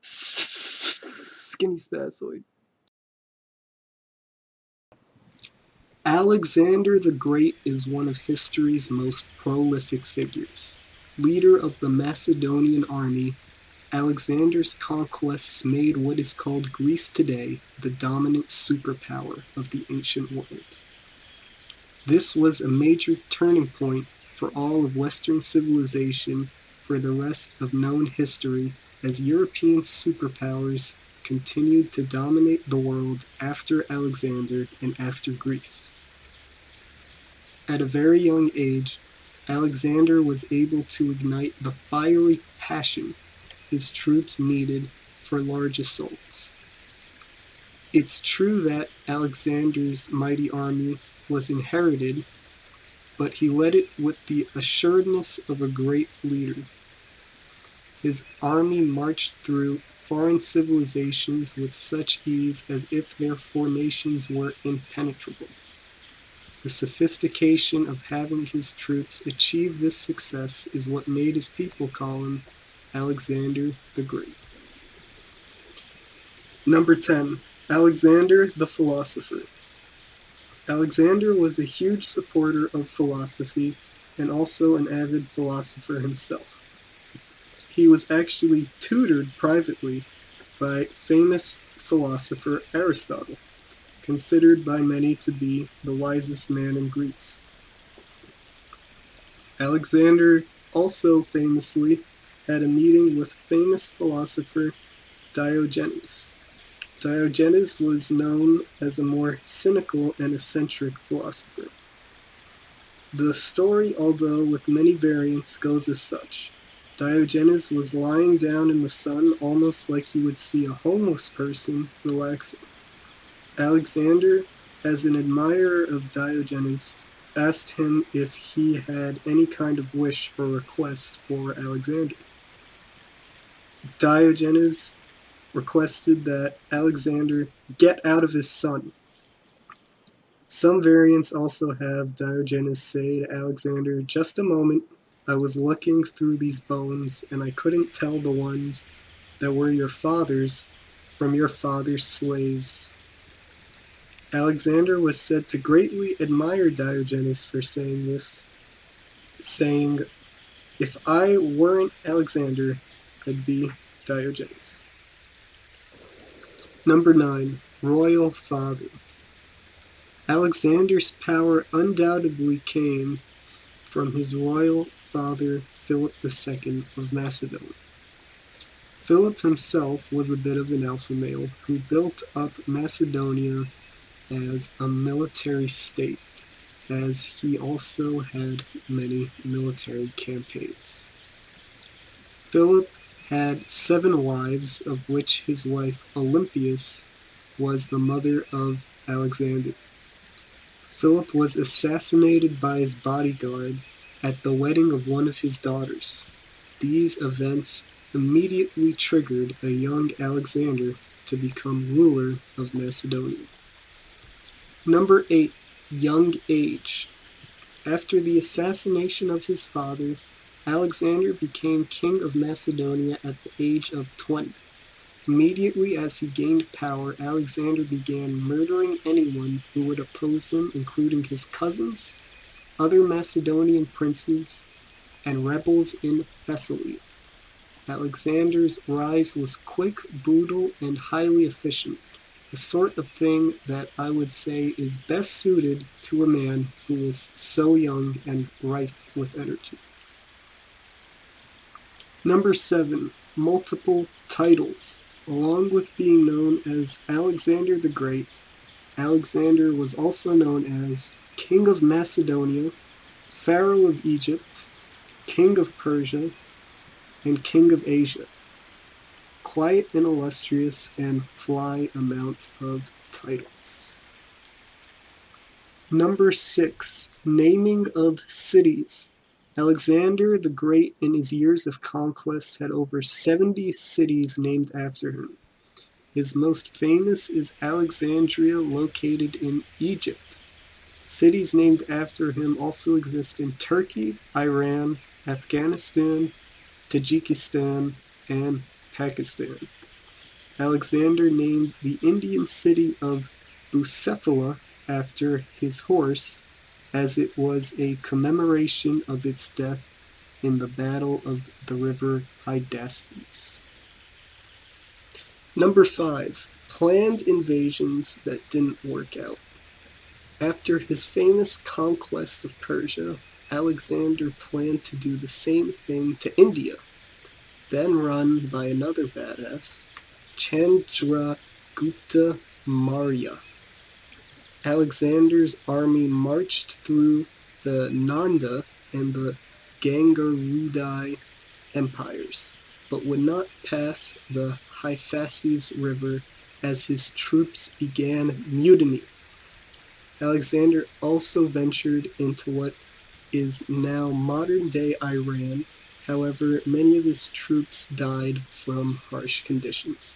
Skinny spazoid. Alexander the Great is one of history's most prolific figures. Leader of the Macedonian army, Alexander's conquests made what is called Greece today the dominant superpower of the ancient world. This was a major turning point for all of Western civilization for the rest of known history as European superpowers continued to dominate the world after Alexander and after Greece. At a very young age, Alexander was able to ignite the fiery passion his troops needed for large assaults. It's true that Alexander's mighty army was inherited, but he led it with the assuredness of a great leader. His army marched through foreign civilizations with such ease as if their formations were impenetrable. The sophistication of having his troops achieve this success is what made his people call him Alexander the Great. Number 10. Alexander the Philosopher. Alexander was a huge supporter of philosophy and also an avid philosopher himself. He was actually tutored privately by famous philosopher Aristotle, considered by many to be the wisest man in Greece. Alexander also famously had a meeting with famous philosopher Diogenes. Diogenes was known as a more cynical and eccentric philosopher. The story, although with many variants, goes as such. Diogenes was lying down in the sun almost like you would see a homeless person relaxing. Alexander, as an admirer of Diogenes, asked him if he had any kind of wish or request for Alexander. Diogenes requested that Alexander get out of his sun. Some variants also have Diogenes say to Alexander, "Just a moment, I was looking through these bones and I couldn't tell the ones that were your father's from your father's slaves." Alexander was said to greatly admire Diogenes for saying this, saying, "If I weren't Alexander, I'd be Diogenes." Number 9. Royal Father. Alexander's power undoubtedly came from his royal father Philip II of Macedon. Philip himself was a bit of an alpha male who built up Macedonia as a military state, as he also had many military campaigns. Philip had 7 wives, of which his wife Olympias was the mother of Alexander. Philip was assassinated by his bodyguard at the wedding of one of his daughters. These events immediately triggered a young Alexander to become ruler of Macedonia. Number 8. Young age. After the assassination of his father, Alexander became king of Macedonia at the age of 20. Immediately as he gained power, Alexander began murdering anyone who would oppose him, including his cousins, other Macedonian princes, and rebels in Thessaly. Alexander's rise was quick, brutal, and highly efficient, the sort of thing that I would say is best suited to a man who is so young and rife with energy. Number 7. Multiple titles. Along with being known as Alexander the Great, Alexander was also known as King of Macedonia, Pharaoh of Egypt, King of Persia, and King of Asia. Quite an illustrious and fly amount of titles. Number 6. Naming of cities. Alexander the Great in his years of conquest had over 70 cities named after him. His most famous is Alexandria, located in Egypt. Cities named after him also exist in Turkey, Iran, Afghanistan, Tajikistan, and Pakistan. Alexander named the Indian city of Bucephala after his horse, as it was a commemoration of its death in the Battle of the River Hydaspes. Number 5. Planned invasions that didn't work out. After his famous conquest of Persia, Alexander planned to do the same thing to India, then run by another badass, Chandragupta Maurya. Alexander's army marched through the Nanda and the Gangaridai empires, but would not pass the Hyphasis River as his troops began mutiny. Alexander also ventured into what is now modern-day Iran. However, many of his troops died from harsh conditions.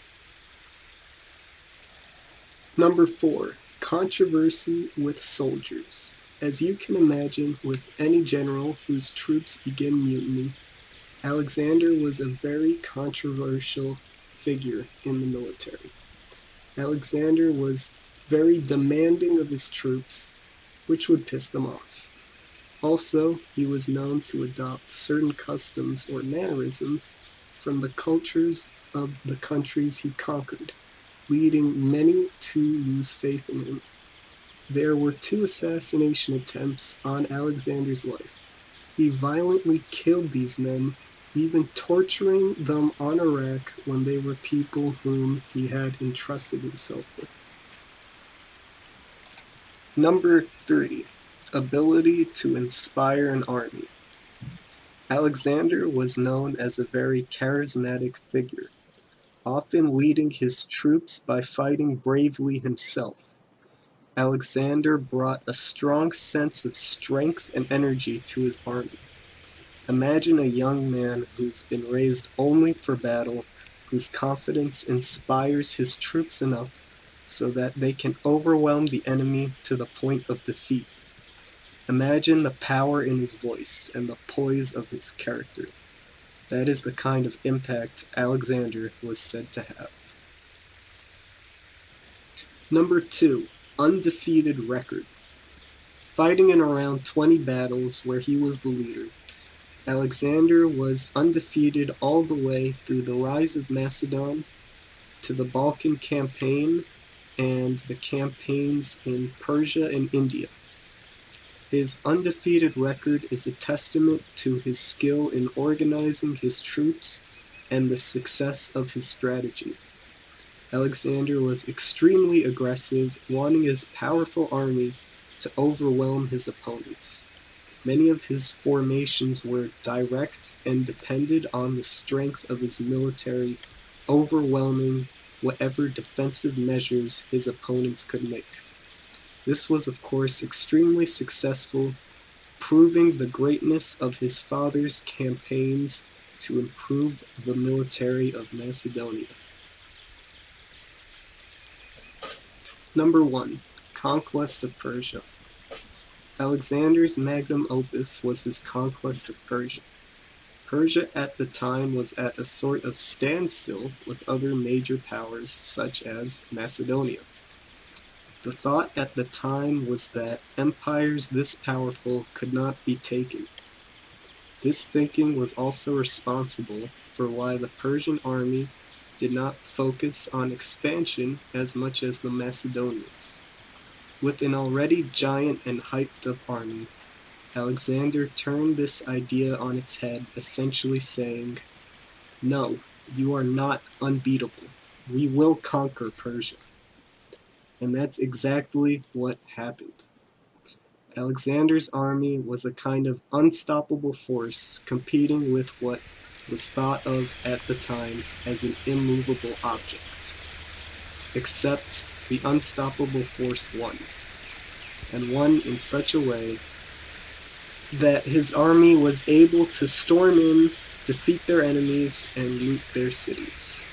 Number 4. Controversy with soldiers. As you can imagine, with any general whose troops begin mutiny, Alexander was a very controversial figure in the military. Alexander was very demanding of his troops, which would piss them off. Also, he was known to adopt certain customs or mannerisms from the cultures of the countries he conquered, leading many to lose faith in him. There were 2 assassination attempts on Alexander's life. He violently killed these men, even torturing them on a rack when they were people whom he had entrusted himself with. Number 3. Ability to inspire an army. Alexander was known as a very charismatic figure, often leading his troops by fighting bravely himself. Alexander brought a strong sense of strength and energy to his army. Imagine a young man who's been raised only for battle, whose confidence inspires his troops enough so that they can overwhelm the enemy to the point of defeat. Imagine the power in his voice and the poise of his character. That is the kind of impact Alexander was said to have. Number 2. Undefeated record. Fighting in around 20 battles where he was the leader, Alexander was undefeated all the way through the rise of Macedon, to the Balkan campaign, and the campaigns in Persia and India. His undefeated record is a testament to his skill in organizing his troops and the success of his strategy. Alexander was extremely aggressive, wanting his powerful army to overwhelm his opponents. Many of his formations were direct and depended on the strength of his military overwhelming whatever defensive measures his opponents could make. This was, of course, extremely successful, proving the greatness of his father's campaigns to improve the military of Macedonia. Number 1. Conquest of Persia. Alexander's magnum opus was his conquest of Persia. Persia at the time was at a sort of standstill with other major powers such as Macedonia. The thought at the time was that empires this powerful could not be taken. This thinking was also responsible for why the Persian army did not focus on expansion as much as the Macedonians. With an already giant and hyped-up army, Alexander turned this idea on its head, essentially saying, "No, you are not unbeatable. We will conquer Persia." And that's exactly what happened. Alexander's army was a kind of unstoppable force competing with what was thought of at the time as an immovable object. Except the unstoppable force won, and won in such a way that his army was able to storm in, defeat their enemies, and loot their cities.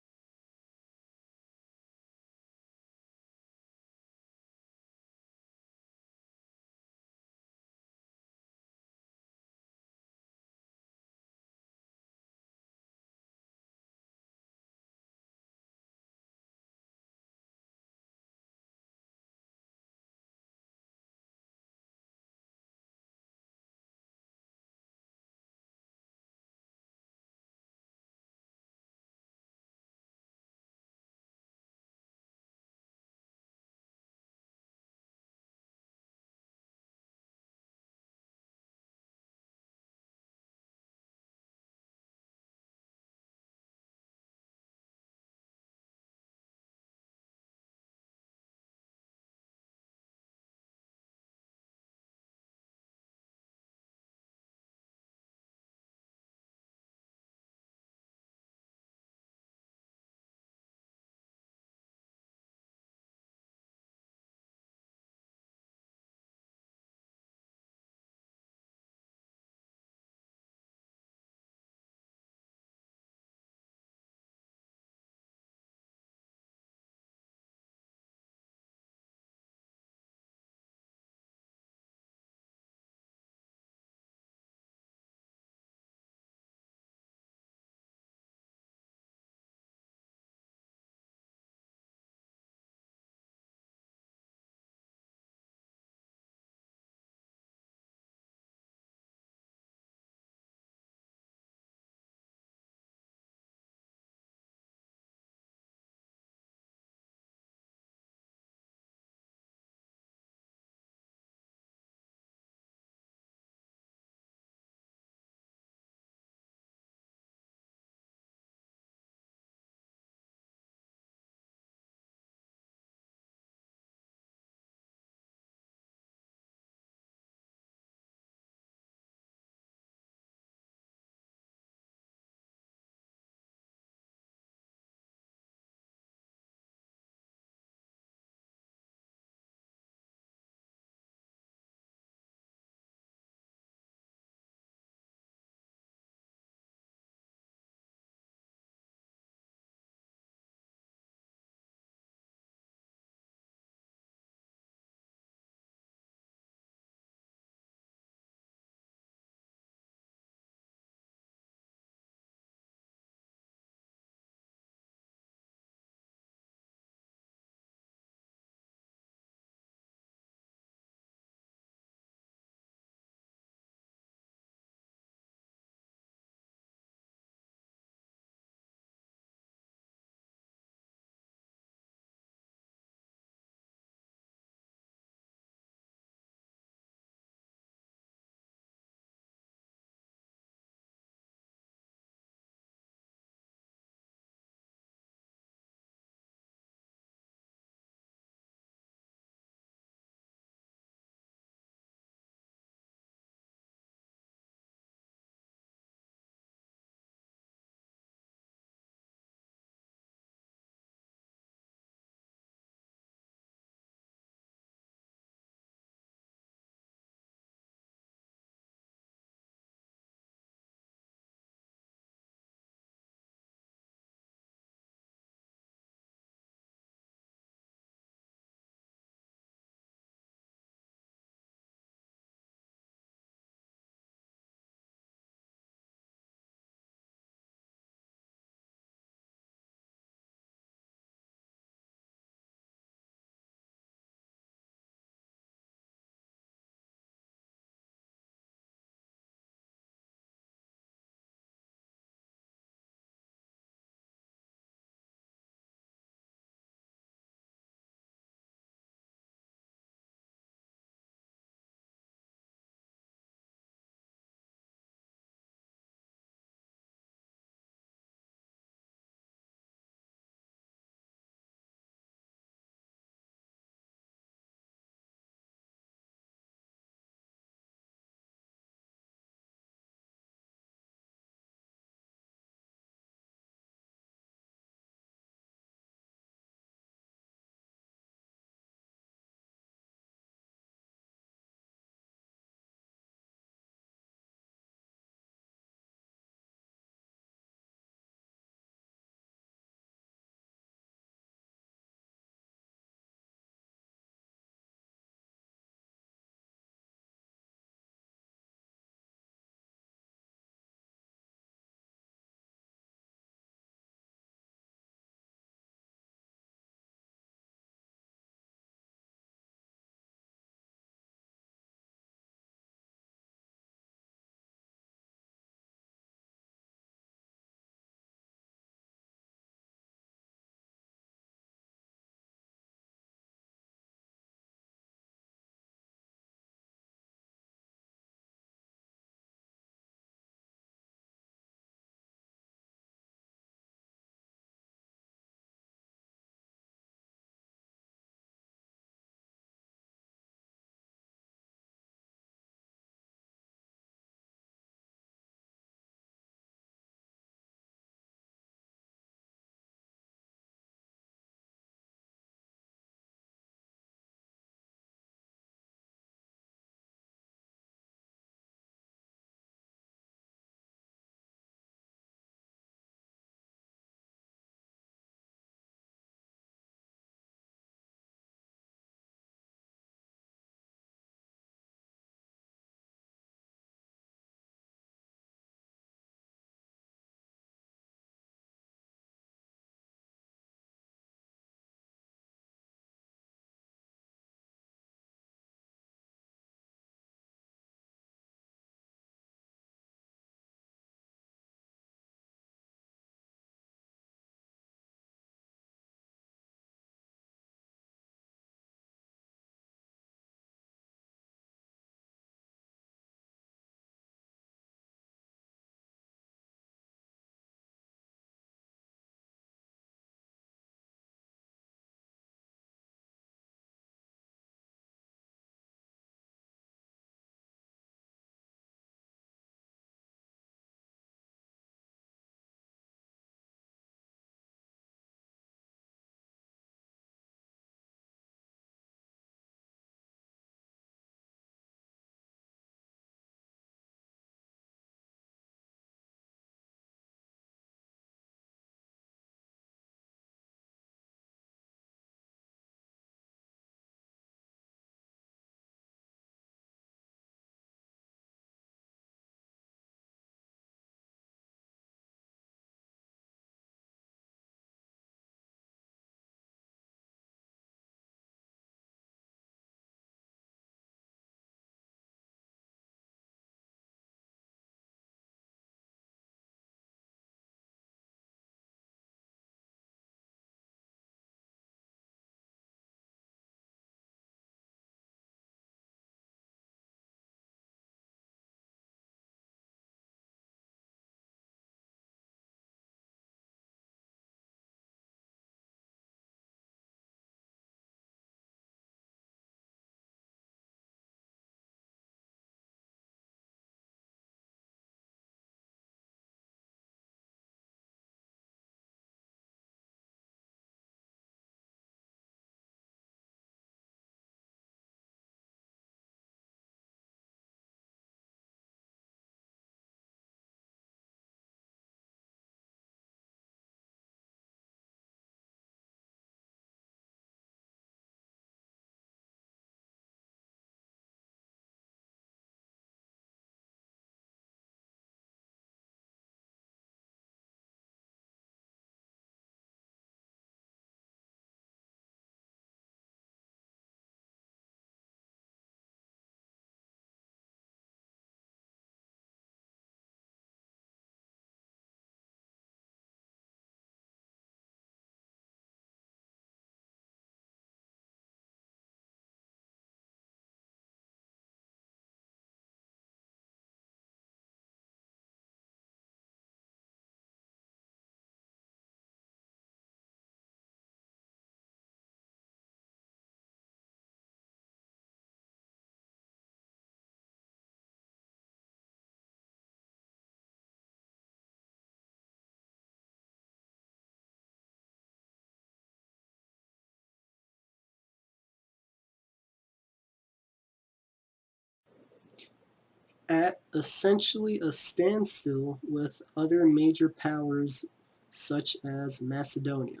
at essentially a standstill with other major powers such as Macedonia.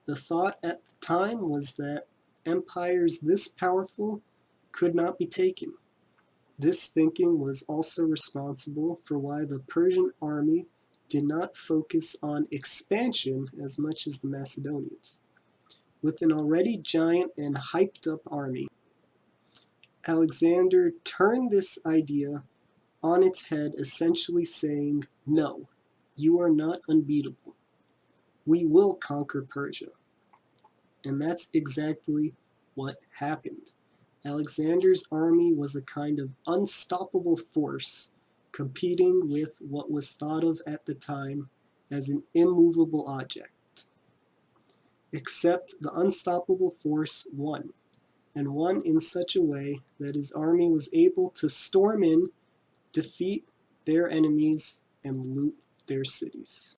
The thought at the time was that empires this powerful could not be taken. This thinking was also responsible for why the Persian army did not focus on expansion as much as the Macedonians. With an already giant and hyped-up army, Alexander turned this idea on its head, essentially saying, "No, you are not unbeatable. We will conquer Persia." And that's exactly what happened. Alexander's army was a kind of unstoppable force, competing with what was thought of at the time as an immovable object. Except the unstoppable force won, and won in such a way that his army was able to storm in, defeat their enemies, and loot their cities.